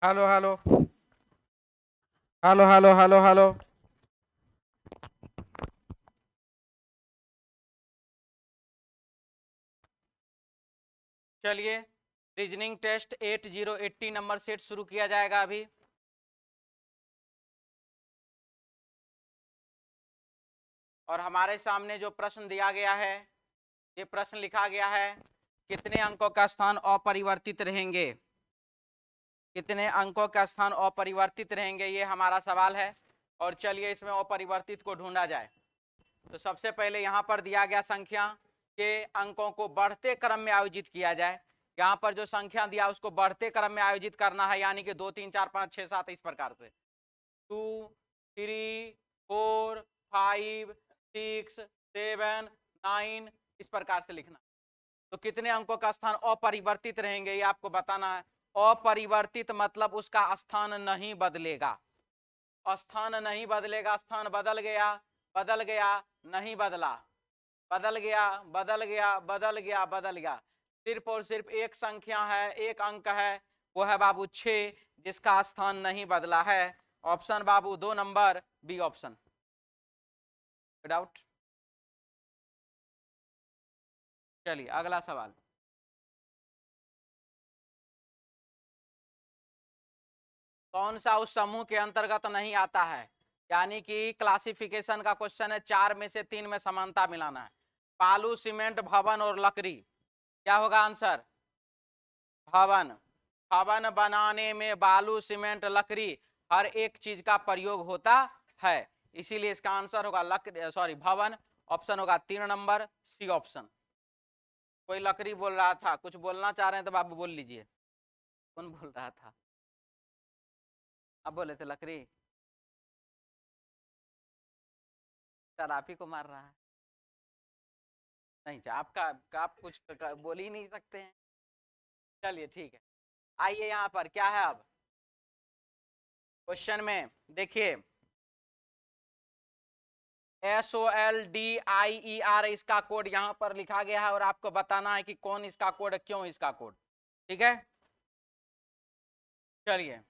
Hello hello hello hello hello hello. चलिए, reasoning test 8080 number set शुरू किया जाएगा अभी। और हमारे सामने जो प्रश्न दिया गया है, ये प्रश्न लिखा गया है, कितने अंकों का स्थान अपरिवर्तित रहेंगे? कितने अंकों का स्थान अपरिवर्तित रहेंगे, ये हमारा सवाल है। और चलिए इसमें अपरिवर्तित को ढूंढा जाए। तो सबसे पहले यहाँ पर दिया गया संख्या के अंकों को बढ़ते क्रम में आयोजित किया जाए। यहाँ पर जो संख्या दिया उसको बढ़ते क्रम में आयोजित करना है, यानी कि 2 3 4 5 6 7 इस प्रकार से 2 3 4 5 6 7 9 इस प्रकार से लिखना। तो कितने अंकों का स्थान अपरिवर्तित रहेंगे ये आपको बताना है। अपरिवर्तित मतलब उसका स्थान नहीं बदलेगा। स्थान नहीं बदलेगा, स्थान बदल गया, बदल गया, नहीं बदला, बदल गया, बदल गया, बदल गया, बदल गया। सिर्फ और सिर्फ एक संख्या है, एक अंक है, वो है बाबू 6, जिसका स्थान नहीं बदला है। ऑप्शन बाबू 2 नंबर बी ऑप्शन। डाउट? चलिए अगला सवाल। कौन सा उस समूह के अंतर्गत नहीं आता है? यानी कि क्लासिफिकेशन का क्वेश्चन है, 4 में से 3 में समानता मिलाना है। बालू, सीमेंट, भवन और लकड़ी। क्या होगा आंसर? भवन। भवन बनाने में बालू, सीमेंट, लकड़ी हर एक चीज का प्रयोग होता है, इसीलिए इसका आंसर होगा लकड़ी, सॉरी भवन। ऑप्शन होगा 3 नंबर सी ऑप्शन। कोई लकड़ी बोल रहा था, कुछ बोलना चाह रहे हैं तो बाबू बोल लीजिए। कौन बोल रहा था? अब बोले थे लकड़ी। सर आप ही को मार रहा है। नहीं, आपका आप कुछ बोल ही नहीं सकते हैं। चलिए ठीक है, आइए यहाँ पर क्या है अब क्वेश्चन में देखिए, SOLDIER इसका कोड यहाँ पर लिखा गया है और आपको बताना है कि कौन इसका कोड है, क्यों इसका कोड। ठीक है, चलिए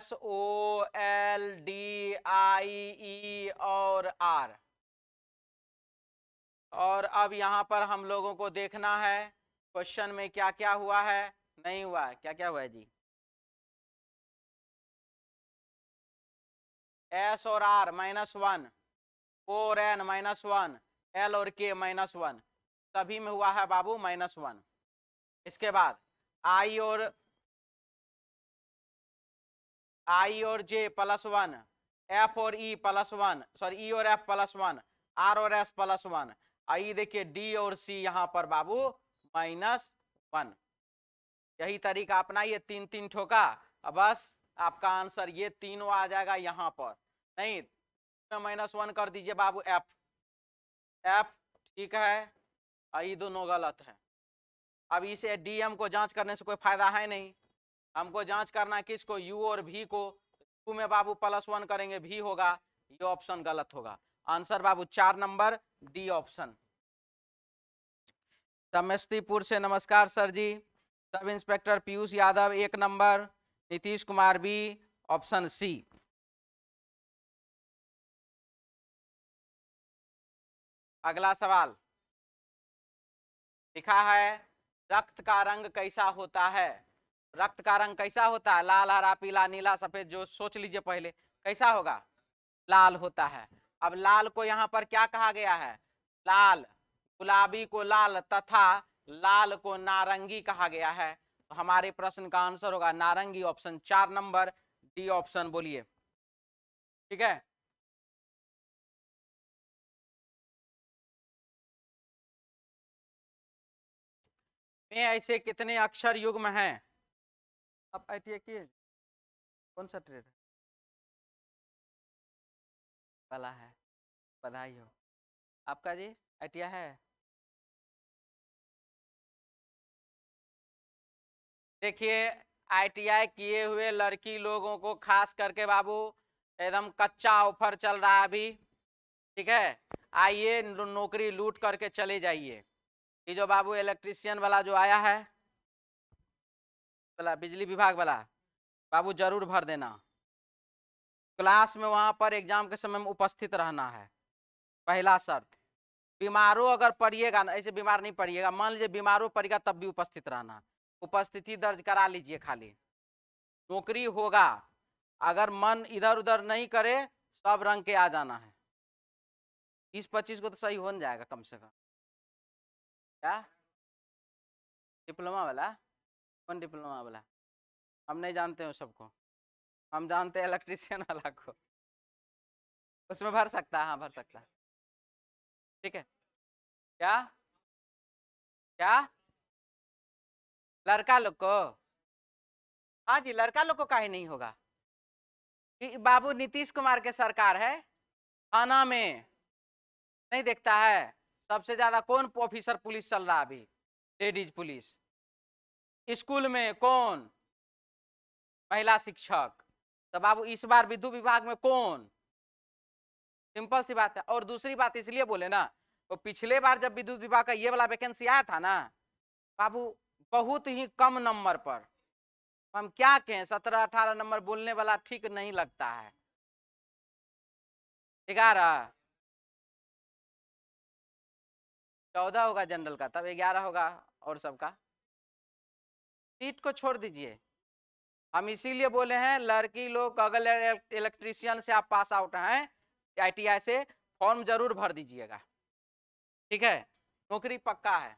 SOLDIE और R। और अब यहाँ पर हम लोगों को देखना है क्वेश्चन में क्या क्या हुआ है, नहीं हुआ है, क्या क्या हुआ है जी। S और R -1, O और N -1, L और K -1, सभी में हुआ है बाबू -1। इसके बाद I और J +1, F और E +1, सॉरी E और F +1, R और S +1। आई देखिए D और C यहाँ पर बाबू -1। यही तरीका अपनाइए, 3 3 ठोका, अब बस आपका आंसर ये तीनों आ जाएगा यहाँ पर। नहीं, -1 कर दीजिए बाबू F। F ठीक है, आई दोनों गलत है। अब इसे DM को जांच करने से कोई फायदा है नहीं, हमको जांच करना है किसको, U और V को। U में बाबू +1 करेंगे, V होगा, ये ऑप्शन गलत होगा। आंसर बाबू 4 नंबर डी ऑप्शन। समस्तीपुर से नमस्कार सर जी। Sub inspector Piyush Yadav 1 number, Nitish Kumar B, option C. अगला सवाल लिखा है, रक्त का रंग कैसा होता है? रक्त का रंग कैसा होता है? लाल, हरा, पीला, नीला, सफेद, जो सोच लीजिए पहले कैसा होगा। लाल होता है। अब लाल को यहाँ पर क्या कहा गया है? लाल, गुलाबी को लाल तथा लाल को नारंगी कहा गया है। तो हमारे प्रश्न का आंसर होगा नारंगी, ऑप्शन 4 नंबर डी ऑप्शन। बोलिए ठीक है। में ऐसे कितने अक्षर युग्म हैं? आप ITI किए? कौन सा ट्रेड वाला है? बधाई हो आपका जी, ITI है। देखिए, ITI किए हुए लड़की लोगों को खास करके बाबू एकदम कच्चा ऑफर चल रहा है अभी। ठीक है, आइए नौकरी लूट करके चले जाइए। ये जो बाबू इलेक्ट्रिशियन वाला जो आया है, वाला, बिजली विभाग वाला, बाबू जरूर भर देना। क्लास में वहां पर एग्जाम के समय में उपस्थित रहना है, पहला शर्त। बीमारों अगर पड़िएगा ना, ऐसे बीमार नहीं पड़िएगा, मान लीजिए बीमारों पड़ेगा तब भी उपस्थित रहना, उपस्थिति दर्ज करा लीजिए खाली, नौकरी होगा। अगर मन इधर उधर नहीं करे, सब रंग के आ जाना है। 20-25 को तो सही हो जाएगा कम से कम। क्या डिप्लोमा वाला? कौन डिप्लोमा वाला? हम नहीं जानते हैं सबको, हम जानते हैं इलेक्ट्रीशियन वाला को। उसमें भर सकता है, हाँ भर सकता है, ठीक है। क्या क्या लड़का लोग को? हाँ जी, लड़का लोग को काहे नहीं होगा? बाबू नीतीश कुमार के सरकार है, थाना में नहीं देखता है सबसे ज्यादा कौन ऑफिसर पुलिस चल रहा है अभी? Ladies police. स्कूल में कौन? महिला शिक्षक। तो बाबू इस बार विद्युत विभाग में कौन? सिंपल सी बात है। और दूसरी बात इसलिए बोले ना, तो पिछले बार जब विद्युत विभाग का ये वाला वैकेंसी आया था ना बाबू, बहुत ही कम नंबर पर, हम क्या कहें, 17-18 नंबर बोलने वाला ठीक नहीं लगता है। 11 14 होगा जनरल का, तब 11 होगा और सबका। सीट को छोड़ दीजिए, हम इसीलिए बोले हैं लड़की लोग अगर इलेक्ट्रीशियन से आप पास आउट हैं ITI से, फॉर्म जरूर भर दीजिएगा, ठीक है। नौकरी पक्का है।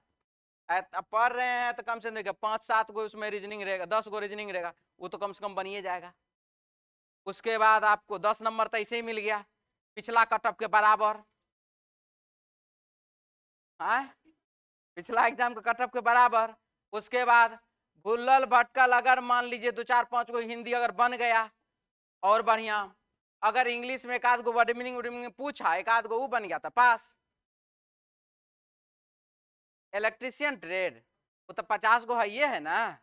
पढ़ रहे हैं तो कम से कम 5-7 गो उसमें रीजनिंग रहेगा, 10 गो रीजनिंग रहेगा, वो तो कम से कम बनिए जाएगा। उसके बाद आपको 10 नंबर तो ऐसे ही मिल गया, पिछला कटअप के बराबर। हाँ, पिछला एग्जाम के कटअप के बराबर। उसके बाद भुल्लल भटकल अगर मान लीजिए 2-4-5 गो हिंदी अगर बन गया और बढ़िया, अगर इंग्लिश में एक आध गो वर्ड मीनिंग पूछा, एक आध गो वो बन गया था पास। इलेक्ट्रीशियन ट्रेड वो तो 50 गो है, ये है ना।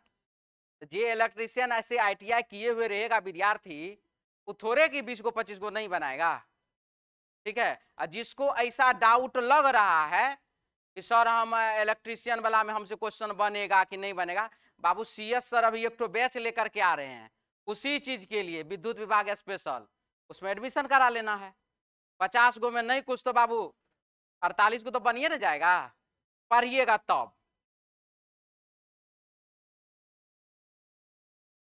जे इलेक्ट्रीशियन ऐसे ITI किए हुए रहेगा विद्यार्थी, वो थोड़े कि 20 गो 25 गो नहीं बनाएगा, ठीक है। और जिसको ऐसा डाउट लग रहा है कि सर हम इलेक्ट्रीशियन वाला में हमसे क्वेश्चन बनेगा कि नहीं बनेगा, बाबू CS सर अभी एक तो बैच लेकर के आ रहे हैं उसी चीज के लिए, विद्युत विभाग स्पेशल, उसमें एडमिशन करा लेना है। 50 गो में नहीं कुछ तो बाबू 48 को तो बनिए ना जाएगा, पढ़िएगा तब।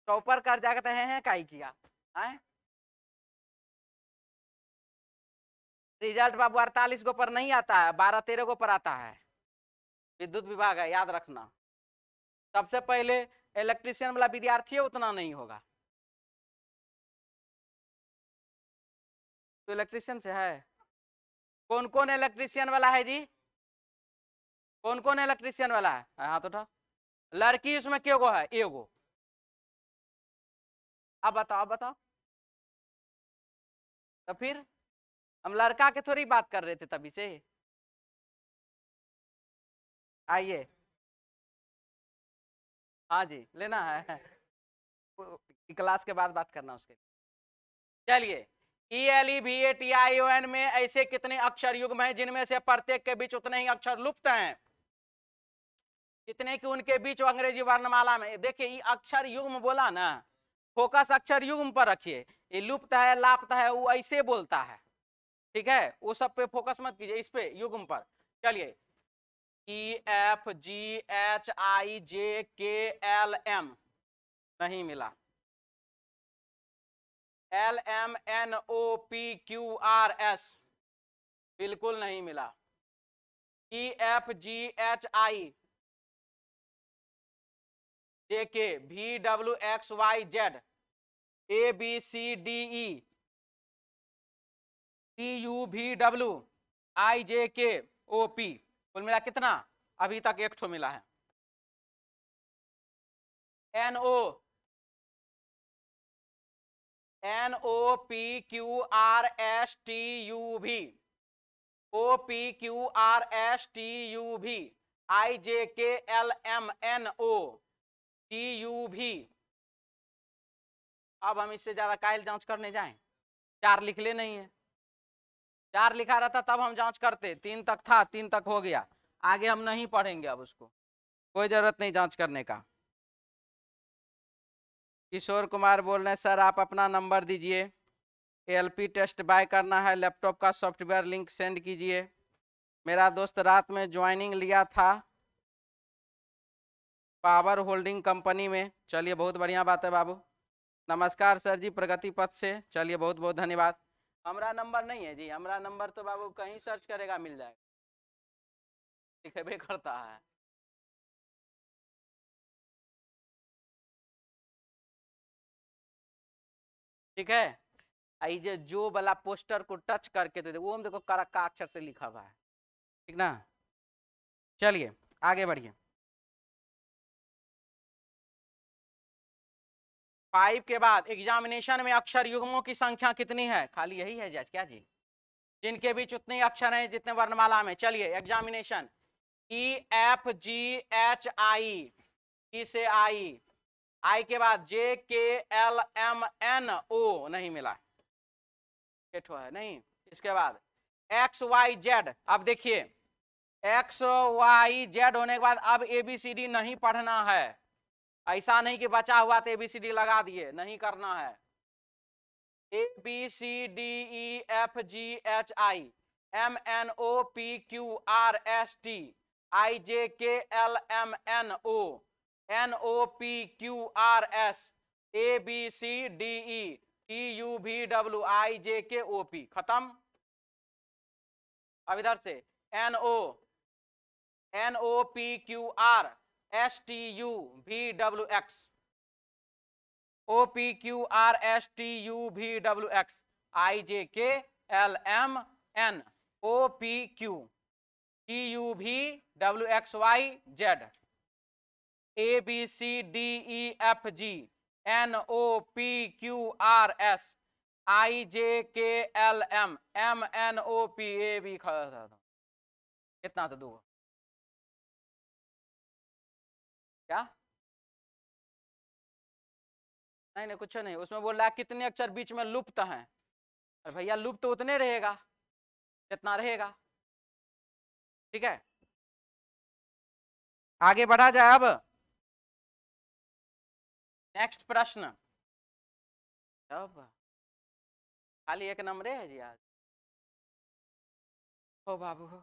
टॉपर कर जाएगा तो है काई किया है? रिजल्ट बाबू 48 गो पर नहीं आता है, 12-13 गो पर आता है। विद्युत विभाग है, याद रखना। सबसे पहले इलेक्ट्रीशियन वाला विद्यार्थी उतना नहीं होगा, तो इलेक्ट्रीशियन से है। कौन कौन इलेक्ट्रीशियन वाला है जी? कौन कौन इलेक्ट्रीशियन वाला है? हाँ तो उठाओ। लड़की उसमें क्यों गो है? एगो। अब बताओ, अब बताओ। तो फिर हम लड़का के थोड़ी बात कर रहे थे तभी से। आइए, हाँ जी लेना है क्लास के बाद बात करना उसके। चलिए, ELEVATION में ऐसे कितने अक्षर युग्म हैं जिनमें से प्रत्येक के बीच उतने ही अक्षर लुप्त हैं? कितने की उनके बीच अंग्रेजी वर्णमाला में? देखिए ये अक्षर युग्म बोला ना, फोकस अक्षर युग्म पर रखिए। ये लुप्त है लाप्त है वो ऐसे बोलता है, ठीक है, वो सब पे फोकस मत कीजिए, इस पे युग्म पर। चलिए, EFGHIJKLM नहीं मिला। LMNOPQRS बिल्कुल नहीं मिला। EFGHI JK VWXYZ ABCDE PUVWIJKOP, कुल मिला कितना? अभी तक एक ठो मिला है। NOPQRSTUV OPQRSTUV IJKLMNOTUV। अब हम इससे ज्यादा कायल जांच करने जाएं? 4 लिख ले, नहीं है 4 लिखा रहता तब हम जांच करते, 3 तक था, 3 तक हो गया, आगे हम नहीं पढ़ेंगे अब उसको, कोई जरूरत नहीं जांच करने का। किशोर कुमार बोल रहे हैं सर आप अपना नंबर दीजिए, एलपी टेस्ट बाय करना है, लैपटॉप का सॉफ्टवेयर लिंक सेंड कीजिए। मेरा दोस्त रात में ज्वाइनिंग लिया था पावर होल्डिंग कंपनी में। चलिए बहुत बढ़िया बात है बाबू। नमस्कार सर जी प्रगति पथ से। चलिए बहुत बहुत धन्यवाद। हमारा नंबर नहीं है जी, हमारा नंबर तो बाबू कहीं सर्च करेगा मिल जाएगा, दिखेबे करता है। ठीक है, आई जो वाला पोस्टर को टच करके तो वो हम देखो करक्का अक्षर से लिखा हुआ है, ठीक ना। चलिए आगे बढ़िए। 5 के बाद एग्जामिनेशन में अक्षर युग्मों की संख्या कितनी है? खाली यही है जज क्या जी? जिनके बीच उतने अक्षर हैं जितने वर्णमाला में। चलिए examination E F G H I, E से आई के बाद जे के एल एम एन ओ नहीं मिला, है नहीं। इसके बाद एक्स वाई जेड। अब देखिए एक्स वाई जेड होने के बाद अब एबीसीडी नहीं पढ़ना है, ऐसा नहीं कि बचा हुआ तो एबीसीडी लगा दिए, नहीं करना है। A B C D E F G H I M N O P Q R S T I J K L M N O P Q R S A B C D E T U V W I J K O P. खत्म। अब इधर से N O P Q R S T U V W X O P Q R S T U V W x I J K L M N O P Q T U V W X Y Z A B C D E F G N O P Q R S I J K L M M N O P A B. कितना तो दो क्या? नहीं नहीं कुछ नहीं, उसमें बोल रहा है कितने अक्षर बीच में लुप्त हैं। अरे भैया लुप्त तो उतने रहेगा जितना रहेगा। ठीक है आगे बढ़ा जाए। अब नेक्स्ट प्रश्न। अब खाली एक नंबर है जी आज। हो बाबू हो।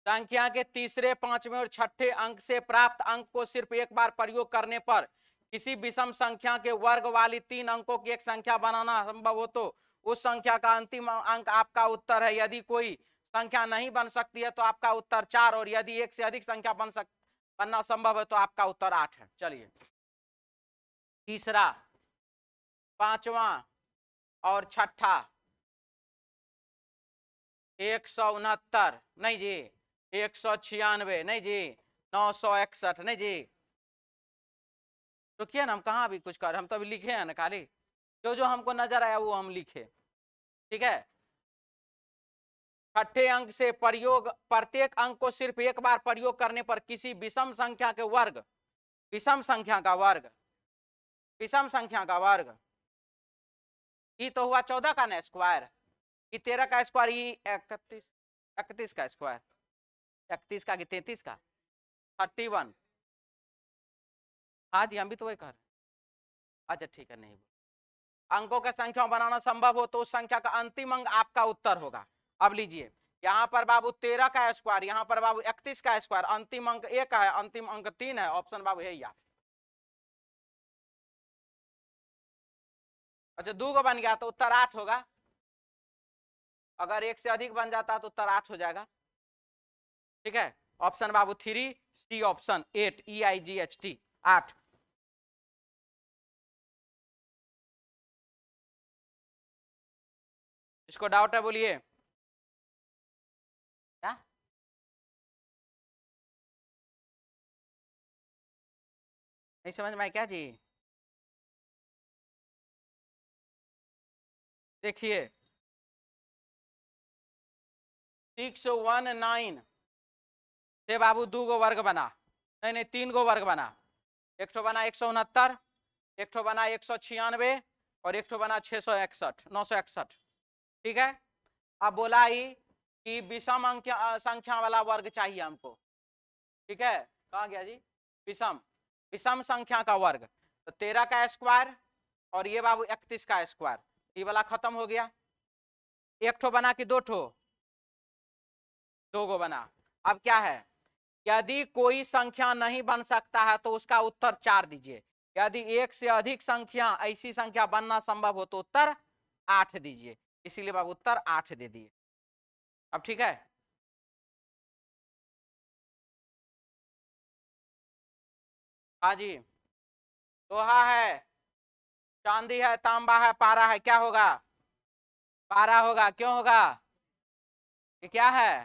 संख्या के तीसरे पांचवें और छठे अंक से प्राप्त अंक को सिर्फ एक बार प्रयोग करने पर किसी विषम संख्या के वर्ग वाली 3 अंकों की एक संख्या बनाना संभव हो तो उस संख्या का अंतिम अंक आपका उत्तर है। यदि कोई संख्या नहीं बन सकती है तो आपका उत्तर 4, और यदि एक से अधिक संख्या बनना संभव है तो आपका उत्तर 8 है। चलिए तीसरा, पांचवा और छठा 169 नहीं जी, 196 नहीं जी, 961 नहीं जी। तो किया ना हम कहाँ अभी कुछ कर, हम तो अभी लिखे हैं ना खाली जो जो हमको नजर आया वो हम लिखे। ठीक है छठे अंक से प्रयोग, प्रत्येक अंक को सिर्फ एक बार प्रयोग करने पर किसी विषम संख्या के वर्ग, विषम संख्या का वर्ग, विषम संख्या का वर्ग, ये तो हुआ 14 का ना स्क्वायर, ये 13 का स्क्वायर, ये 31 का स्क्वायर, 31 का कि 33 का 31। हाँ जी हम भी तो वही कर रहे हैं। अच्छा ठीक है नहीं, अंकों का संख्या बनाना संभव हो तो उस संख्या का अंतिम अंक आपका उत्तर होगा। अब लीजिए यहाँ पर बाबू 13 का स्क्वायर, यहाँ पर बाबू 31 का स्क्वायर, अंतिम अंक 1 है, अंतिम अंक 3 है, ऑप्शन बाबू है या। अच्छा 2 को बन गया तो उत्तर 8 होगा, अगर 1 से अधिक बन जाता तो उत्तर 8 हो जाएगा। ठीक है ऑप्शन बाबू 3 सी, ऑप्शन 8 EIGHT 8। इसको डाउट है बोलिए क्या? नहीं समझ में आया क्या जी? देखिए 619 से बाबू 2 गो वर्ग बना, नहीं नहीं 3 गो वर्ग बना, एक ठो बना 169, एक ठो बना 196 और एक ठो बना 661 961। ठीक है अब बोला ही कि विषम अंक संख्या वाला वर्ग चाहिए हमको। ठीक है कहाँ गया जी? विषम, विषम संख्या का वर्ग। तो 13 का स्क्वायर और ये बाबू 31 का स्क्वायर, ये वाला खत्म हो गया। एक ठो बना कि दो ठो? दो गो बना। अब क्या है, यदि कोई संख्या नहीं बन सकता है तो उसका उत्तर 4 दीजिए। यदि एक से अधिक संख्या, ऐसी संख्या बनना संभव हो तो उत्तर 8 दीजिए। इसीलिए बाबू उत्तर 8 दे दिए। अब ठीक है, हाँ जी। लोहा है, चांदी है, तांबा है, पारा है, क्या होगा? पारा होगा। क्यों होगा? ये क्या है?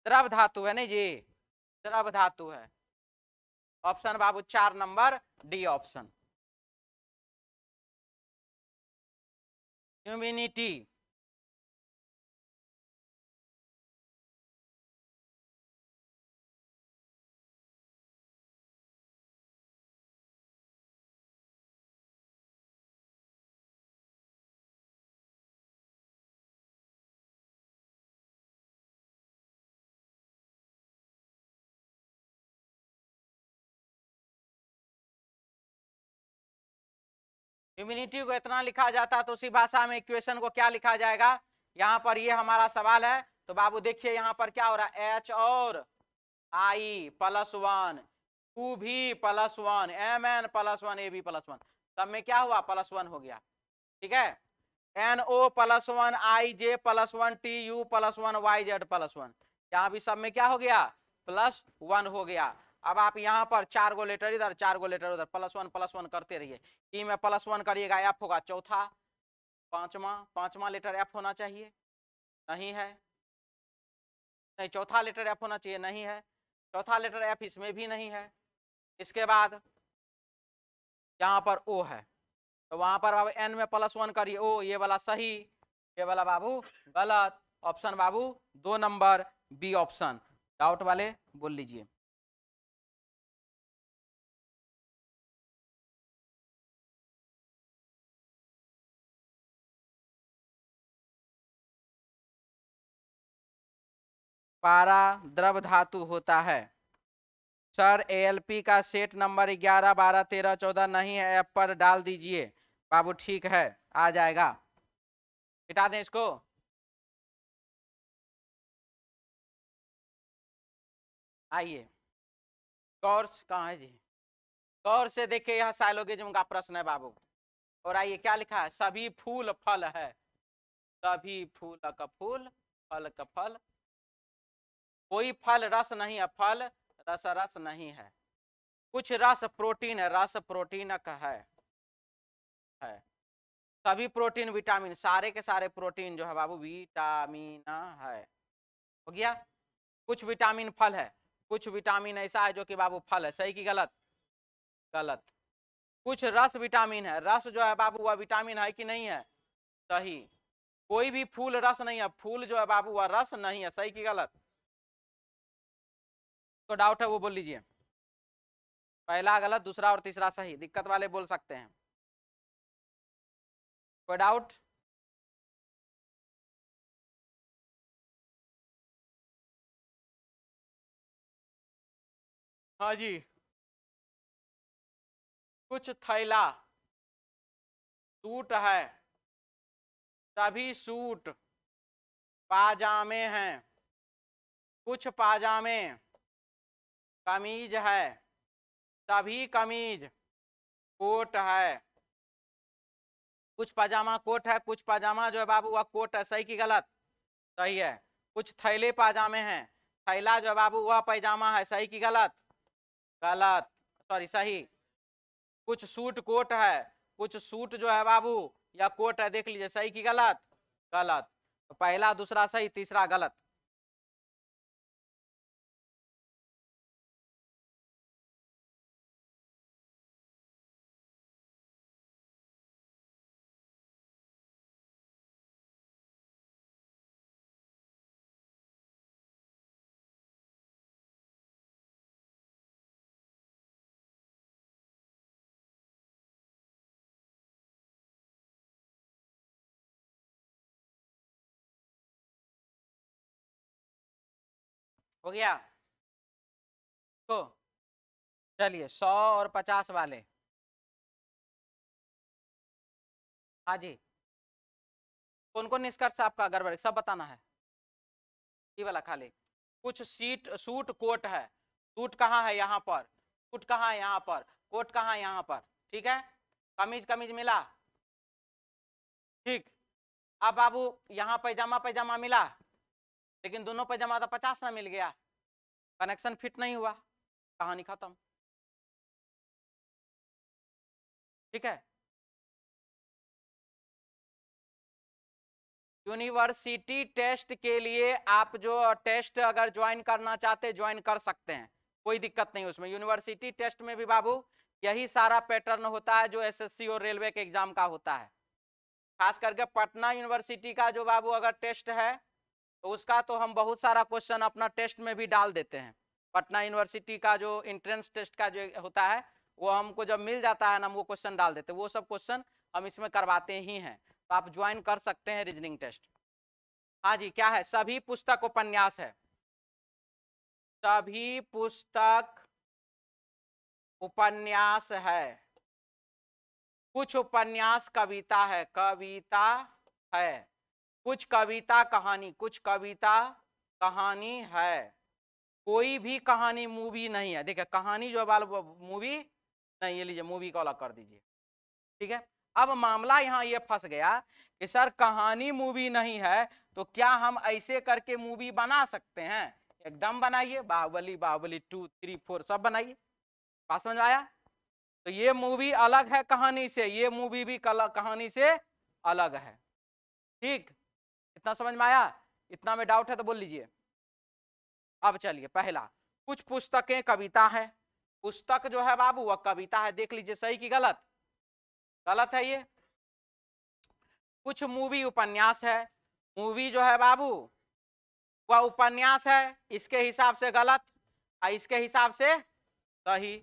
द्रव धातु है नहीं जी, द्रव धातु है। ऑप्शन बाबू 4 number D option. Humanity, humanity को इतना लिखा जाता है तो उसी भाषा में इक्वेशन को क्या लिखा जाएगा? यहाँ पर ये हमारा सवाल है। तो बाबू देखिए यहाँ पर क्या हो रहा है, एच और आई प्लस वन, टू भी plus one, M N plus one, A B plus one, सब में क्या हुआ? प्लस वन हो गया। ठीक है, N O plus one, I J plus one, T U plus one, Y Z plus one, यहाँ भी सब में क्या हो गया? प्लस वन हो गया। अब आप यहाँ पर 4 गो लेटर इधर, 4 गो लेटर उधर, प्लस वन करते रहिए। ई में प्लस वन करिएगा, एफ होगा चौथा, पांचवा, पांचवा लेटर एफ होना चाहिए, नहीं है। नहीं, चौथा लेटर एफ होना चाहिए, नहीं है। चौथा लेटर एफ इसमें भी नहीं है। इसके बाद यहाँ पर ओ है, तो वहां पर बाबू एन में प्लस वन करिए, ओ ये वाला सही, ये वाला बाबू गलत। ऑप्शन बाबू 2 नंबर बी ऑप्शन। डाउट वाले बोल लीजिए। पारा द्रव धातु होता है। सर एएलपी का सेट नंबर 11 12 13 14 नहीं है, ऐप पर डाल दीजिए। बाबू ठीक है, आ जाएगा। हटा दें इसको। आइए, गौर कहाँ है जी? गौर से देखिए, यह साइलोगिज्म का प्रश्न है बाबू। और आइए क्या लिखा है, सभी फूल फल है, सभी फूल का फूल, फल का फल, कोई फल रस नहीं है, फल रस रस नहीं है, कुछ रस प्रोटीन है, रस प्रोटीन का है। सभी प्रोटीन विटामिन, सारे के सारे प्रोटीन जो है बाबू विटामिन है, हो गया। कुछ विटामिन फल है, कुछ विटामिन ऐसा है जो कि बाबू फल है, सही की गलत? गलत। कुछ रस विटामिन है, रस जो है बाबू वह विटामिन है कि नहीं है? सही। कोई भी फूल रस नहीं है, फूल जो है बाबू वह रस नहीं है, सही की गलत? तो डाउट है वो बोल लीजिए। पहला गलत, दूसरा और तीसरा सही, दिक्कत वाले बोल सकते हैं। कोई डाउट? हाँ जी। कुछ थैला सूट है, सभी सूट पाजामे हैं, कुछ पाजामे कमीज है, सभी कमीज कोट है। कुछ पाजामा कोट है, कुछ पाजामा जो है बाबू वह कोट है, सही की गलत? सही है। कुछ थैले पाजामे हैं, थैला जो है बाबू वह पैजामा है, सही की गलत? गलत, सॉरी सही। कुछ सूट कोट है, कुछ सूट जो है बाबू या कोट है, देख लीजिए, सही की गलत? गलत। तो पहला दूसरा सही, तीसरा गलत। हो गया। तो चलिए 100 और 50 वाले। हाँ जी, कौन कौन निष्कर्ष आपका गड़बड़ सब बताना है। ये वाला खाली कुछ सीट सूट कोट है, सूट कहाँ है यहाँ पर, सूट कहाँ है यहाँ पर, कोट कहाँ है यहाँ पर, ठीक है। कमीज कमीज मिला, ठीक। अब बाबू यहाँ पैजामा पैजामा मिला, लेकिन दोनों पैजामा तो 50 ना मिल गया, कनेक्शन फिट नहीं हुआ, कहानी खत्म, ठीक है। यूनिवर्सिटी टेस्ट के लिए आप जो टेस्ट अगर ज्वाइन करना चाहते ज्वाइन कर सकते हैं, कोई दिक्कत नहीं उसमें। यूनिवर्सिटी टेस्ट में भी बाबू यही सारा पैटर्न होता है जो एसएससी और रेलवे के एग्जाम का होता है। खास करके पटना यूनिवर्सिटी का जो बाबू अगर टेस्ट है तो उसका तो हम बहुत सारा क्वेश्चन अपना टेस्ट में भी डाल देते हैं। पटना यूनिवर्सिटी का जो एंट्रेंस टेस्ट का जो होता है वो हमको जब मिल जाता है ना, हम वो क्वेश्चन डाल देते हैं, वो सब क्वेश्चन हम इसमें करवाते ही हैं, तो आप ज्वाइन कर सकते हैं रीजनिंग टेस्ट। हाँ जी, क्या है, सभी पुस्तक उपन्यास है, सभी पुस्तक उपन्यास है, कुछ उपन्यास कविता है, कविता है, कुछ कविता कहानी, कुछ कविता कहानी है, कोई भी कहानी मूवी नहीं है। देखिए कहानी जो बाल मूवी नहीं, ये लीजिए मूवी को अलग कर दीजिए, ठीक है। अब मामला यहाँ ये फंस गया कि सर कहानी मूवी नहीं है तो क्या हम ऐसे करके मूवी बना सकते हैं। एकदम बनाइए, बाहुबली, बाहुबली 2, 3, 4 सब बनाइए, बात समझ आया। तो ये मूवी अलग है कहानी से, ये मूवी भी कहानी से अलग है, ठीक। इतना समझ में आया, इतना में डाउट है तो बोल लीजिए। अब चलिए पहला, कुछ पुस्तकें कविता है, पुस्तक जो है बाबू वह कविता है, देख लीजिए सही की गलत, गलत है ये। कुछ मूवी उपन्यास है, मूवी जो है बाबू वह उपन्यास है, इसके हिसाब से गलत, इसके हिसाब से सही।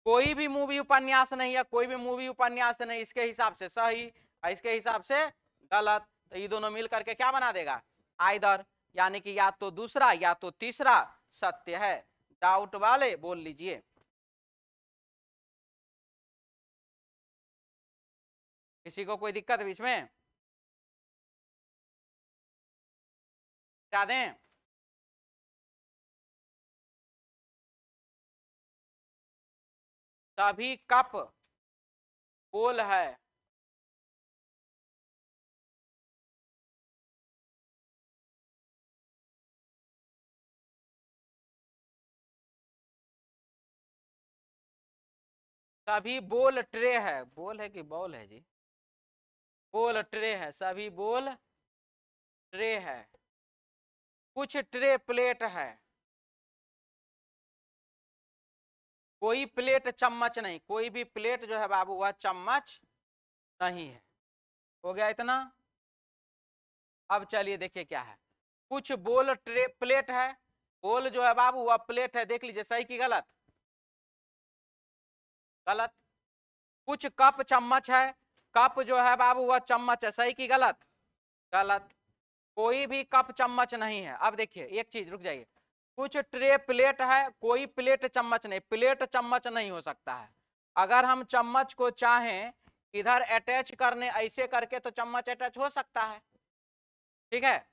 कोई भी मूवी उपन्यास नहीं है, कोई भी मूवी उपन्यास नहीं, इसके हिसाब से सही, इसके हिसाब से गलत। तो ये दोनों मिल करके क्या बना देगा, आइदर, यानी कि या तो दूसरा या तो तीसरा सत्य है। डाउट वाले बोल लीजिए। किसी को कोई दिक्कत है बीच में, क्या दें। सभी कप गोल है, सभी बोल ट्रे है, बोल है कि बॉल है जी, बोल ट्रे है, सभी बोल ट्रे है, कुछ ट्रे प्लेट है, कोई प्लेट चम्मच नहीं, कोई भी प्लेट जो है बाबू वह चम्मच नहीं है। हो गया इतना। अब चलिए देखिए क्या है, कुछ बोल ट्रे प्लेट है, बोल जो है बाबू वह प्लेट है, देख लीजिए सही की गलत, गलत। कुछ कप चम्मच है, कप जो है बाबू वह चम्मच है, सही की गलत, गलत। कोई भी कप चम्मच नहीं है। अब देखिए एक चीज, रुक जाइए, कुछ ट्रे प्लेट है, कोई प्लेट चम्मच नहीं, प्लेट चम्मच नहीं हो सकता है। अगर हम चम्मच को चाहें इधर अटैच करने ऐसे करके तो चम्मच अटैच हो सकता है, ठीक है।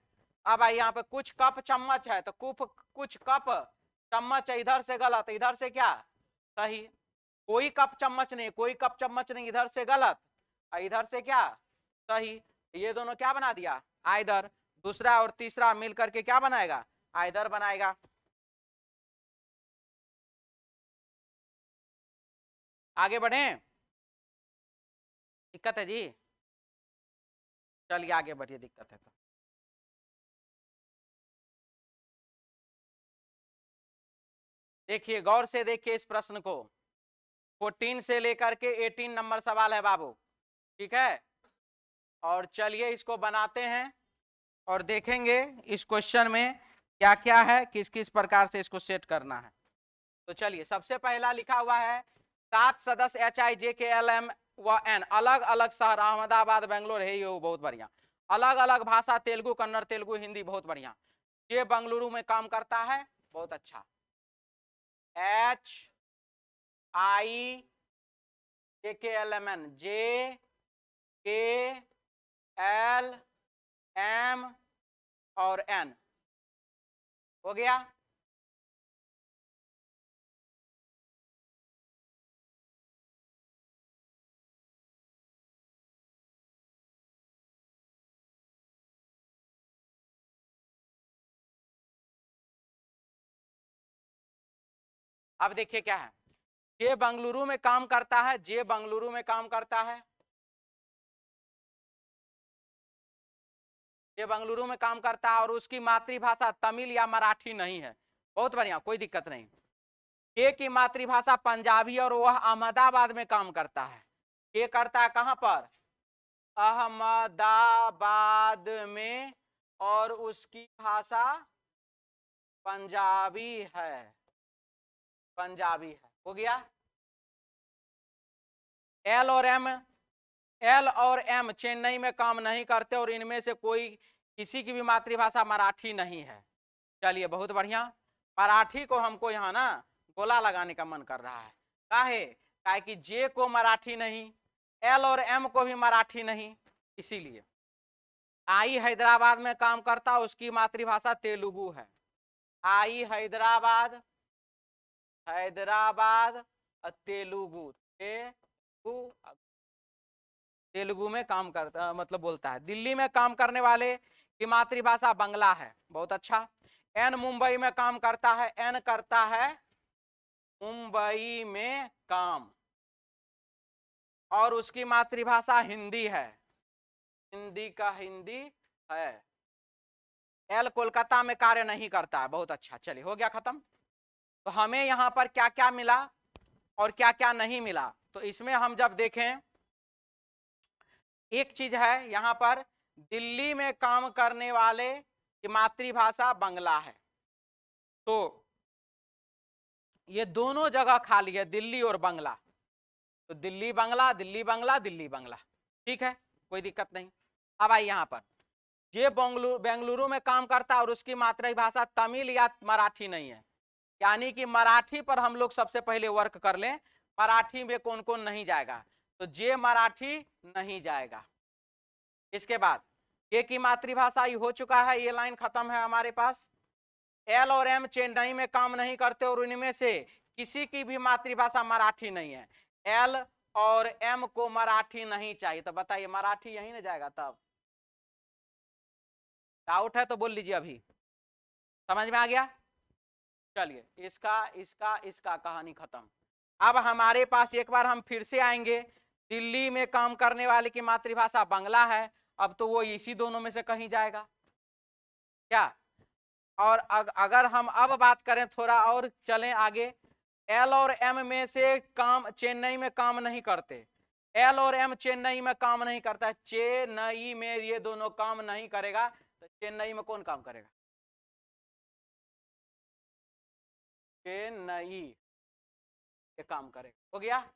अब आई यहाँ पे कुछ कप चम्मच है, तो कुछ कप चम्मच है, इधर से गलत, इधर से क्या सही। कोई कप चम्मच नहीं, कोई कप चम्मच नहीं, इधर से गलत, इधर से क्या सही। ये दोनों क्या बना दिया, आइदर। दूसरा और तीसरा मिल करके क्या बनाएगा, आइदर बनाएगा। आगे बढ़े, दिक्कत है जी, चलिए आगे बढ़िए, दिक्कत है तो देखिए गौर से देखिए इस प्रश्न को, 14 से लेकर के 18 नंबर सवाल है बाबू, ठीक है। और चलिए इसको बनाते हैं और देखेंगे इस क्वेश्चन में क्या क्या है, किस किस प्रकार से इसको सेट करना है। तो चलिए सबसे पहला लिखा हुआ है 7 सदस्य HIJKLM व N, अलग अलग शहर, अहमदाबाद, बेंगलोर है, ये बहुत बढ़िया। अलग अलग भाषा, तेलुगु, कन्नड़, तेलुगु, हिंदी, बहुत बढ़िया। ये बंगलुरु में काम करता है, बहुत अच्छा। HIJKLM N, J के, एल, एम और एन। हो गया। अब देखिए क्या है, जे बंगलुरु में काम करता है, जे बंगलुरु में काम करता है, जे बंगलुरु में काम करता है और उसकी मातृभाषा तमिल या मराठी नहीं है। बहुत बढ़िया, कोई दिक्कत नहीं। के की मातृभाषा पंजाबी और वह अहमदाबाद में काम करता है। के करता है कहां पर? अहमदाबाद में, और उसकी भाषा पंजाबी है, पंजाबी है। हो गया। एल और एम, एल और एम चेन्नई में काम नहीं करते और इनमें से कोई किसी की भी मातृभाषा मराठी नहीं है। चलिए बहुत बढ़िया। मराठी को हमको यहाँ ना गोला लगाने का मन कर रहा है। काहे कि जे को मराठी नहीं, एल और एम को भी मराठी नहीं, इसीलिए। आई हैदराबाद में काम करता, उसकी मातृभाषा तेलुगु है। आई हैदराबाद, हैदराबाद तेलुगु, तेलुगु में काम करता, मतलब बोलता है। दिल्ली में काम करने वाले की मातृभाषा बंगला है। बहुत अच्छा। एन मुंबई में काम करता है, एन करता है मुंबई में काम, और उसकी मातृभाषा हिंदी है, हिंदी का हिंदी है। एल कोलकाता में कार्य नहीं करता है। बहुत अच्छा, चलिए हो गया खत्म। तो हमें यहां पर क्या क्या मिला और क्या क्या नहीं मिला, तो इसमें हम जब देखें, एक चीज है यहां पर, दिल्ली में काम करने वाले की मातृभाषा बंगला है, तो ये दोनों जगह खाली है, दिल्ली और बंगला। तो दिल्ली बंगला, दिल्ली बंगला, दिल्ली बंगला, ठीक है, कोई दिक्कत नहीं। अब आइए यहां पर, ये बेंगलुरु में काम करता है और उसकी मातृभाषा तमिल या मराठी नहीं है, यानी कि मराठी पर हम लोग सबसे पहले वर्क कर लें। मराठी में कौन कौन नहीं जाएगा, तो जे मराठी नहीं जाएगा। इसके बाद के की मातृभाषा ही हो चुका है, ये लाइन खत्म है हमारे पास। एल और एम चेन्नई में काम नहीं करते और इनमें से किसी की भी मातृभाषा मराठी नहीं है। एल और एम को मराठी नहीं चाहिए, तो बताइए मराठी यही ना जाएगा। तब डाउट है तो बोल लीजिए, अभी समझ में आ गया। चलिए इसका इसका इसका कहानी खत्म। अब हमारे पास एक बार हम फिर से आएंगे, दिल्ली में काम करने वाले की मातृभाषा बंगला है, अब तो वो इसी दोनों में से कहीं जाएगा क्या। और अगर हम अब बात करें, थोड़ा और चलें आगे, एल और एम में से काम चेन्नई में काम नहीं करते, एल और एम चेन्नई में काम नहीं करता है, चेन्नई में ये दोनों काम नहीं करेगा, तो चेन्नई में कौन काम करेगा? चेन्नई ये काम करेगा। हो गया।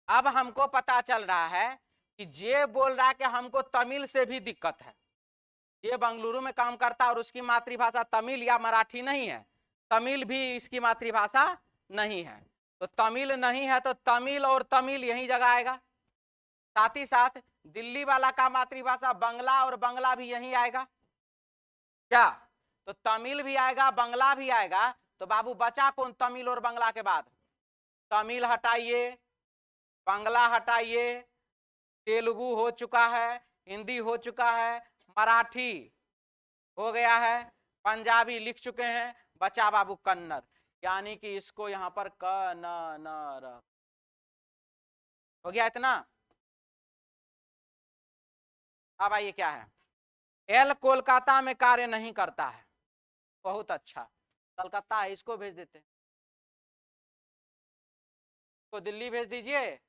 अब हमको पता चल रहा है कि जे बोल रहा है कि हमको तमिल से भी दिक्कत है। ये बंगलुरु में काम करता है और उसकी मातृभाषा तमिल या मराठी नहीं है, तमिल भी इसकी मातृभाषा नहीं है। तो तमिल नहीं है तो तमिल और तमिल यही जगह आएगा। साथ ही साथ दिल्ली वाला का मातृभाषा बंगला और बंगला भी यही आएगा क्या। तो तमिल भी आएगा, बंगला भी आएगा, तो बाबू बचा कौन तमिल और बंगला के बाद? तमिल हटाइए, बांग्ला हटाइए, तेलुगु हो चुका है, हिंदी हो चुका है, मराठी हो गया है, पंजाबी लिख चुके हैं, बचा बाबू कन्नड़, यानी कि इसको यहां पर कन्नड़ हो गया इतना। अब आइए क्या है, एल कोलकाता में कार्य नहीं करता है। बहुत अच्छा, कलकत्ता है, इसको भेज देते हैं, इसको दिल्ली भेज दीजिए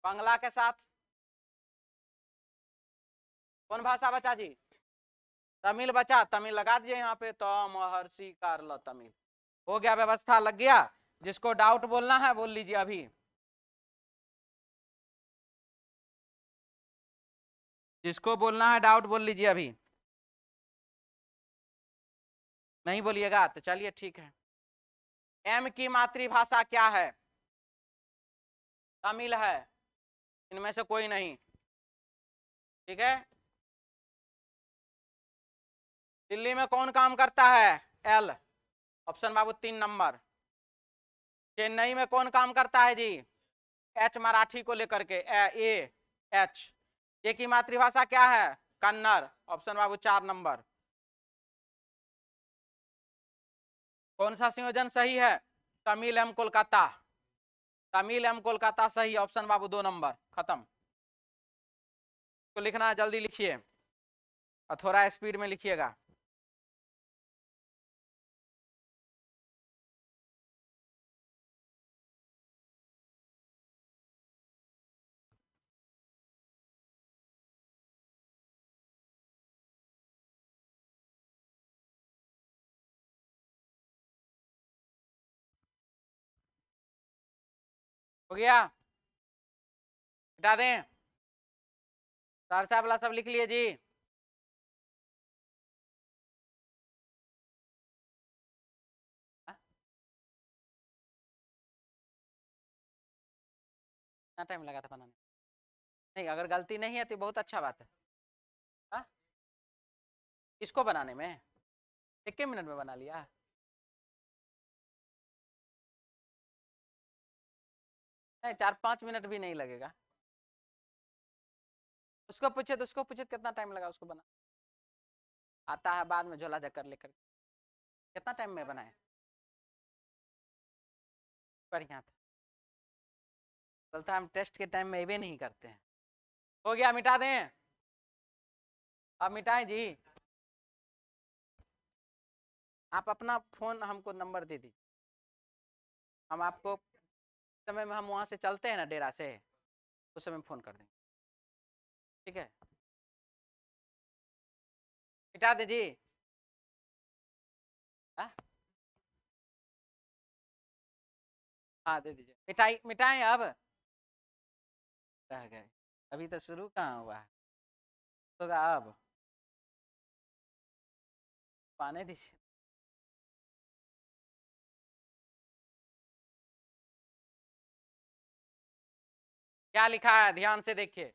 बांग्ला के साथ। कौन भाषा बचा जी? तमिल बचा, तमिल लगा दीजिए यहाँ पे, तो महर्षि कारल तमिल। हो गया, व्यवस्था लग गया। जिसको डाउट बोलना है बोल लीजिए अभी, जिसको बोलना है डाउट बोल लीजिए अभी। नहीं बोलिएगा तो चलिए ठीक है। एम की मातृभाषा क्या है? तमिल है, इनमें से कोई नहीं। ठीक है, दिल्ली में कौन काम करता है? एल, ऑप्शन बाबू 3 नंबर। चेन्नई में कौन काम करता है जी? एच, मराठी को लेकर के ए एच। ये की मातृभाषा क्या है? कन्नड़, ऑप्शन बाबू 4 नंबर। कौन सा संयोजन सही है? तमिल एम कोलकाता, तमिल एम कोलकाता सही, ऑप्शन बाबू 2 नंबर। खत्म। तो लिखना है, जल्दी लिखिए और थोड़ा स्पीड में लिखिएगा। हो गया? हटा दें? चर्चा वाला सब लिख लिए जी? कितना टाइम लगा था बनाने? नहीं, अगर गलती नहीं है तो बहुत अच्छा बात है। हा? इसको बनाने में 1 मिनट में बना लिया? नहीं, 4-5 मिनट भी नहीं लगेगा। उसको पूछे तो उसको पूछे कितना टाइम लगा उसको बना। आता है बाद में झोला झक्कर लेकर। कितना टाइम में बनाए? बढ़िया था। बोलता हम टेस्ट के टाइम में ये नहीं करते हैं। हो गया, मिटा दें? अब मिटाएं जी? आप अपना फोन हमको नंबर दे दीजिए, हम आपको समय में हम वहां से चलते हैं ना डेरा से, उस समय फोन कर देंगे। ठीक है, मिटा दे जी? हाँ दे दीजिए। मिटाई मिटाएं अब? रह गए, अभी तो शुरू कहाँ हुआ है। होगा अब, पाने दीजिए। क्या लिखा है ध्यान से देखिए,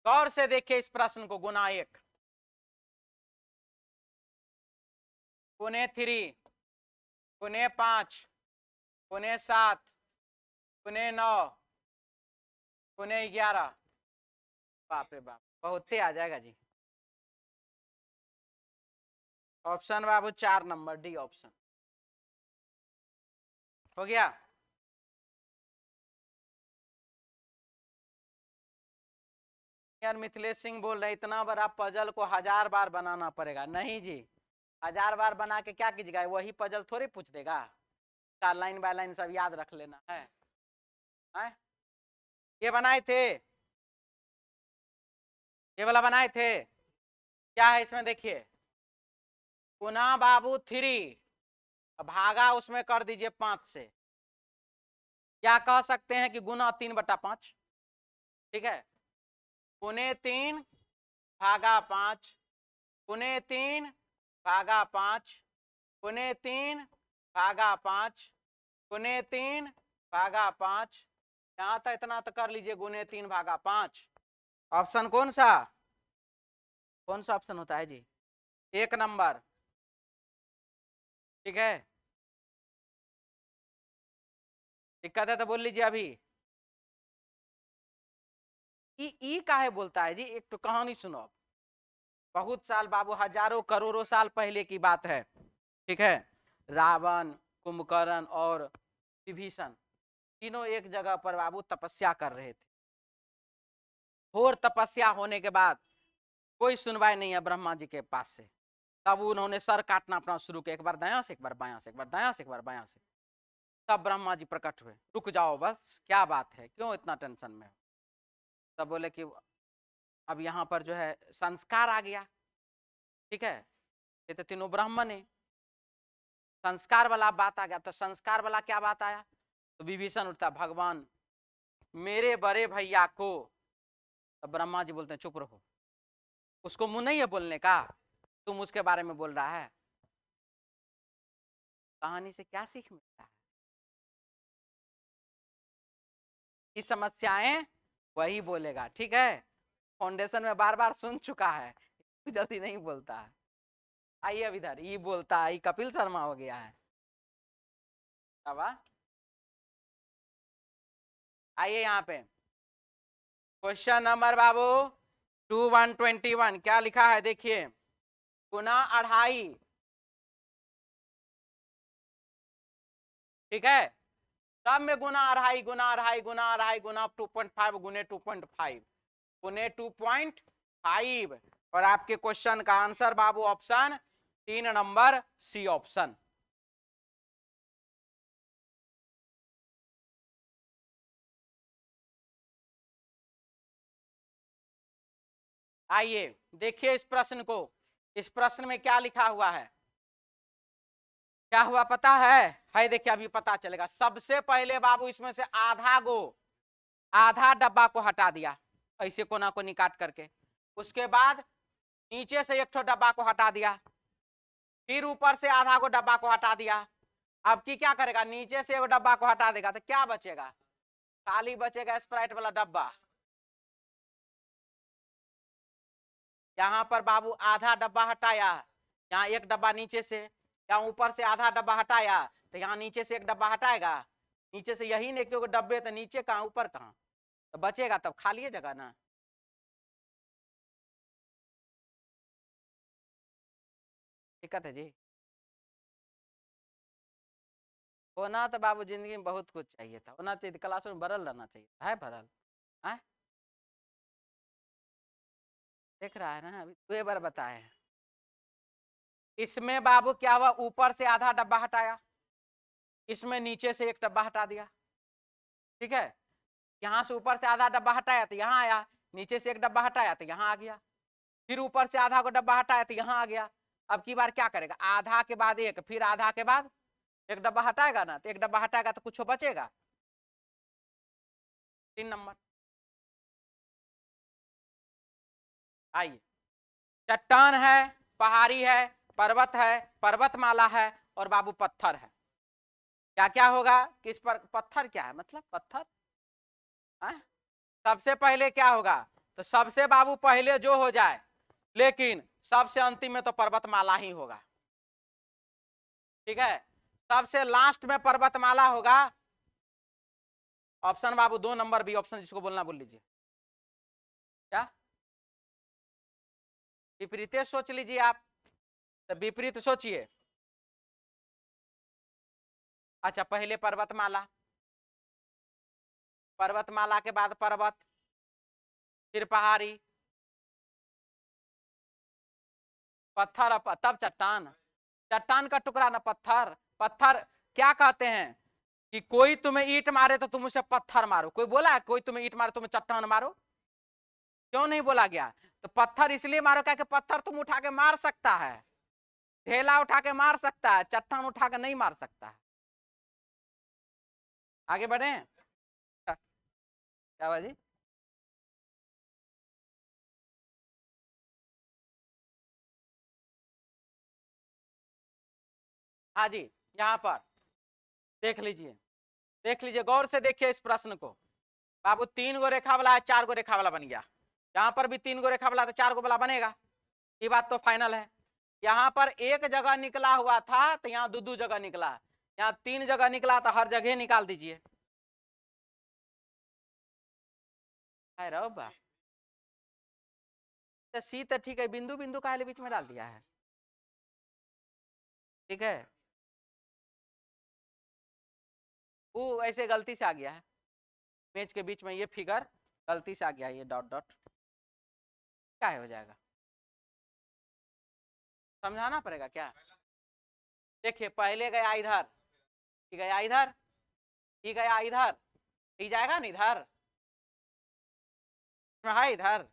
गौर से देखिए इस प्रश्न को। गुना 1, गुने 3, गुने 5, गुने 7, गुने 9, गुने 11। बाप रे बाप, बहुत ही आ जाएगा जी। ऑप्शन बाबू 4 नंबर, डी ऑप्शन। हो गया? यार मिथिलेश सिंह बोल रहे इतना बड़ा पजल को 1000 बार बनाना पड़ेगा। नहीं जी, 1000 बार बना के क्या कीजिएगा? वही पजल थोड़ी पूछ देगा, का लाइन बाय लाइन सब याद रख लेना है? ये बनाए थे, ये वाला बनाए थे। क्या है इसमें देखिए, गुना बाबू 3, भागा उसमें कर दीजिए 5 से। क्या कह सकते हैं कि गुना 3/5। ठीक है, गुने 3 भागा 5, गुने 3 भागा 5, गुने 3 भागा 5, गुने 3 भागा 5। यहां तक इतना तो कर लीजिए, गुने 3/5। ऑप्शन कौन सा? कौन सा ऑप्शन होता है जी? 1 नंबर। ठीक है, दिक्कत है तो बोल लीजिए अभी। ई काहे बोलता है जी? एक तो कहानी सुनो। बहुत साल बाबू, हजारों करोड़ों साल पहले की बात है। ठीक है, रावण, कुंभकर्ण और विभीषण तीनों एक जगह पर बाबू तपस्या कर रहे थे। घोर तपस्या होने के बाद कोई सुनवाई नहीं है ब्रह्मा जी के पास से। तब उन्होंने सर काटना अपना शुरू किया, एक बार दाया से, एक बार बायां से, एक बार दाया से, एक बार बायां से। तब ब्रह्मा जी प्रकट हुए। रुक जाओ बस, क्या बात है, क्यों इतना टेंशन में हो? तब बोले कि अब यहाँ पर जो है संस्कार आ गया। ठीक है, ये तो तीनों ब्राह्मण है, संस्कार वाला बात आ गया। तो संस्कार वाला क्या बात आया? तो विभीषण उठता, भगवान मेरे बड़े भैया को। तो ब्रह्मा जी बोलते हैं चुप रहो, उसको मुंह नहीं है बोलने का, तुम उसके बारे में बोल रहा है। कहानी से क्या सीख मिलता है? की समस्याएं वही बोलेगा, ठीक है। फाउंडेशन में बार बार सुन चुका है, जल्दी नहीं बोलता है। आइए अब इधर, ये बोलता है, कपिल शर्मा हो गया है। अब आइए यहाँ पे क्वेश्चन नंबर बाबू 2121 क्या लिखा है देखिए, गुना 2.5, ठीक है। सब में गुना 2.5 गुना 2.5 गुना 2.5 गुना 2.5 गुने 2.5 गुने 2.5 और आपके क्वेश्चन का आंसर बाबू ऑप्शन 3 नंबर सी ऑप्शन। आइए देखिए इस प्रश्न को, इस प्रश्न में क्या लिखा हुआ है, क्या हुआ पता है देखिए अभी पता चलेगा। सबसे पहले बाबू इसमें से आधा डब्बा को हटा दिया, ऐसे कोना को निकाट करके। उसके बाद नीचे से एक ठो डब्बा को हटा दिया, फिर ऊपर से आधा को डब्बा को हटा दिया। अब की क्या करेगा, नीचे से एक डब्बा को हटा देगा तो क्या बचेगा, खाली बचेगा स्प्राइट वाला डब्बा। यहाँ पर बाबू आधा डब्बा हटाया, यहाँ एक डब्बा नीचे से, यहाँ ऊपर से आधा डब्बा हटाया तो यहाँ नीचे से एक डब्बा हटाएगा। नीचे से यही नहीं क्योंकि डब्बे तो नीचे कहाँ ऊपर कहाँ, तो बचेगा तब खाली जगह ना। दिक्कत है जी। होना तो बाबू जिंदगी में बहुत कुछ चाहिए था, होना चाहिए क्लासरूम भरल रहना चाहिए, है भरल है। देख रहा है ना, अभी 2 बार बताए। इसमें बाबू क्या हुआ, ऊपर से आधा डब्बा हटाया, इसमें नीचे से एक डब्बा हटा दिया, ठीक है। यहाँ से ऊपर से आधा डब्बा हटाया तो यहाँ आया, नीचे से एक डब्बा हटाया तो यहाँ आ गया, फिर ऊपर से आधा को डब्बा हटाया तो यहाँ आ गया। अब की बार क्या करेगा, आधा के बाद एक, फिर आधा के बाद एक डब्बा हटाएगा ना, तो एक डब्बा हटाएगा तो कुछ बचेगा, 3 नंबर। आइए, चट्टान है, पहाड़ी है, पर्वत है, पर्वतमाला है और बाबू पत्थर है। क्या क्या होगा, किस पर पत्थर क्या है मतलब पत्थर है? सबसे पहले क्या होगा, तो सबसे बाबू पहले जो हो जाए, लेकिन सबसे अंतिम में तो पर्वतमाला ही होगा, ठीक है। सबसे लास्ट में पर्वतमाला होगा, ऑप्शन बाबू 2 नंबर बी ऑप्शन, जिसको बोलना बोल लीजिए। क्या विपरीत सोच लीजिए आप, तो विपरीत सोचिए। अच्छा पहले पर्वतमाला, पर्वतमाला के बाद पर्वत, फिर पहाड़ी, पत्थर, तब चट्टान, चट्टान का टुकड़ा ना पत्थर। पत्थर क्या कहते हैं कि कोई तुम्हें ईंट मारे तो तुम उसे पत्थर मारो, कोई बोला कोई तुम्हें ईंट मारे तुम्हें चट्टान मारो, क्यों नहीं बोला गया। तो पत्थर इसलिए मारो क्या कि पत्थर तुम उठा के मार सकता है, ढेला उठा के मार सकता है, चट्टान उठा के नहीं मार सकता है। आगे बढ़े, क्या बाजी। हाँ जी, यहाँ पर देख लीजिए, देख लीजिए गौर से देखिए इस प्रश्न को। बाबू 3 गो रेखा वाला है, 4 गो रेखा वाला बन गया, यहाँ पर भी 3 गो रेखा वाला तो 4 गो वाला बनेगा, ये बात तो फाइनल है। यहाँ पर एक जगह निकला हुआ था तो यहाँ दो जगह निकला, यहाँ 3 जगह निकला तो हर जगह निकाल दीजिए। तो सी तो ठीक है, बिंदु बिंदु का बीच में डाल दिया है, ठीक है। वो ऐसे गलती से आ गया है, पेज के बीच में ये फिगर गलती से आ गया, ये डॉट डॉट क्या हो जाएगा, समझाना पड़ेगा क्या। देखिए पहले गया इधर, गया इधर, ये गया इधर, ये जाएगा ना इधर, है इधर,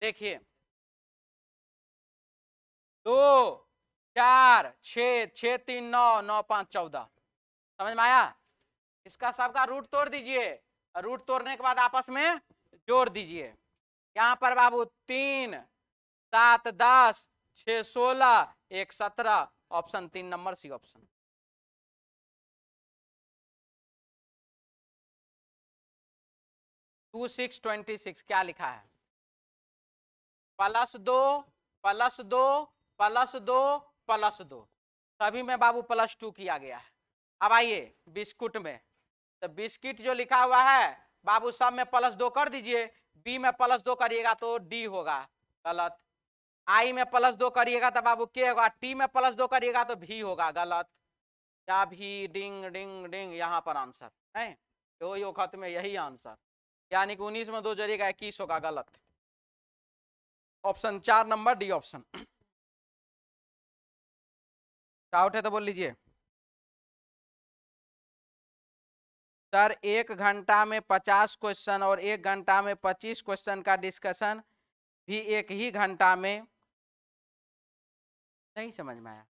देखिए 2 4 6 6 3 9 9 5 14, समझ में आया। इसका सबका रूट तोड़ दीजिए, रूट तोड़ने के बाद आपस में जोड़ दीजिए। यहाँ पर बाबू 3 7 10 6 16 1 17 ऑप्शन 3 नंबर सी ऑप्शन। टू 626 क्या लिखा है? +2 +2 +2 +2 सभी में बाबू +2 किया गया है। अब आइए बिस्कुट में, तो बिस्किट जो लिखा हुआ है बाबू सब में +2 कर दीजिए। बी में +2 करिएगा तो डी होगा, गलत। आई में +2 करिएगा तो बाबू के होगा, टी में +2 करिएगा तो भी होगा, गलत। या भी डिंग डिंग डिंग, यहाँ पर आंसर है यो खत में यही आंसर, यानी कि 19 में 2 जोड़िएगा 21 होगा, गलत। Option 4 number D option. Doubt है तो बोल लीजिए। सर 1 घंटा में 50 क्वेश्चन और 1 घंटा में 25 क्वेश्चन का डिस्कशन भी एक ही घंटा में, नहीं समझ में आया।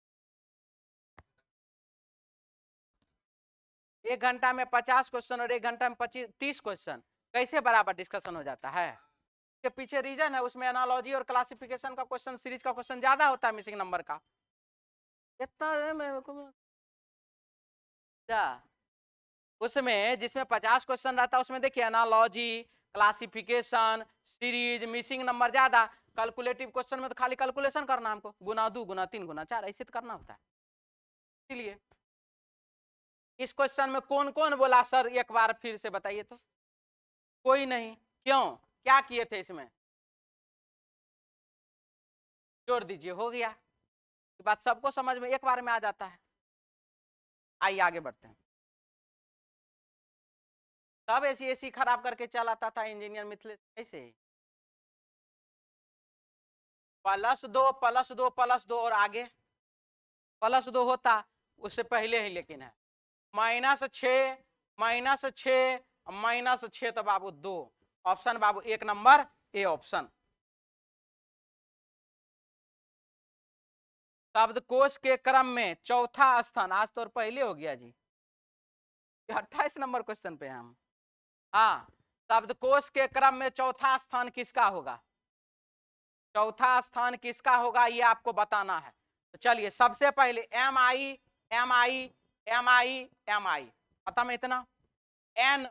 1 घंटा में 50 क्वेश्चन और 1 घंटा में 30 क्वेश्चन कैसे बराबर डिस्कशन हो जाता है? के पीछे रीजन है, उसमें एनालॉजी और क्लासिफिकेशन का क्वेश्चन, सीरीज का क्वेश्चन ज्यादा होता है मिसिंग नंबर का। इतना उसमें जिसमें 50 क्वेश्चन रहता है उसमें देखिए analogy, classification, series, missing number ज्यादा। कैलकुलेटिव क्वेश्चन में तो खाली कैलकुलेशन करना हमको, गुना 2 गुना 3 गुना 4 ऐसे तो करना होता है। इसलिए इस क्वेश्चन में कौन कौन बोला सर, एक बार फिर से बताइए तो। कोई नहीं, क्यों, क्या किए थे इसमें? जोड़ दीजिए, हो गया। बात सबको समझ में एक बार में आ जाता है। आइए आगे बढ़ते हैं। तब ऐसी खराब करके चलाता था इंजीनियर मिथिलेश, ऐसे +2 +2 +2 और आगे +2 होता उससे पहले ही, लेकिन है -6 -6 तो बाबू 2 option, Babu 1 number A option. शब्दकोश के क्रम में चौथा स्थान, आज तो पहले हो गया जी, 28 नंबर क्वेश्चन पे हम। हाँ, शब्दकोश के क्रम में चौथा स्थान किसका होगा? चौथा स्थान किसका होगा ये आपको बताना है। तो चलिए सबसे पहले MI MI MI MI खत्म, इतना N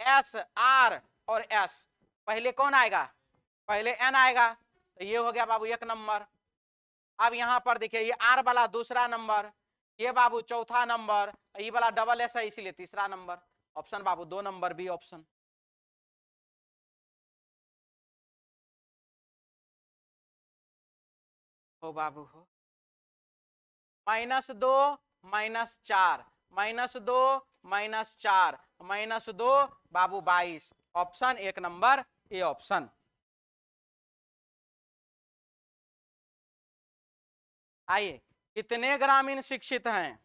S R और S, पहले कौन आएगा? पहले N आएगा, तो ये हो गया बाबू 1 नंबर। अब यहाँ पर देखिए ये R वाला दूसरा नंबर, ये बाबू चौथा नंबर, ये वाला SS है इसीलिए तीसरा नंबर। ऑप्शन बाबू 2 नंबर बी ऑप्शन। हो बाबू हो, -2 -4 -2 -4 -2 बाबू 22, ऑप्शन 1 नंबर ए ऑप्शन। आइए कितने ग्रामीण शिक्षित हैं?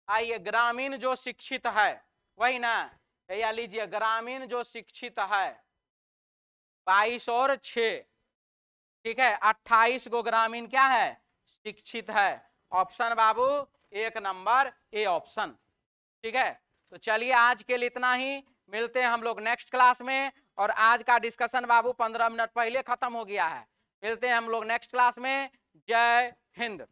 आइए ग्रामीण जो शिक्षित है वही ना, या लीजिए ग्रामीण जो शिक्षित है 22 और 6, ठीक है 28 गो ग्रामीण क्या है? शिक्षित है। Option Babu 1 number A option. ठीक है, तो चलिए आज के लिए इतना ही, मिलते हैं हम लोग नेक्स्ट क्लास में। और आज का डिस्कशन बाबू 15 मिनट पहले खत्म हो गया है। मिलते हैं हम लोग नेक्स्ट क्लास में। जय हिंद।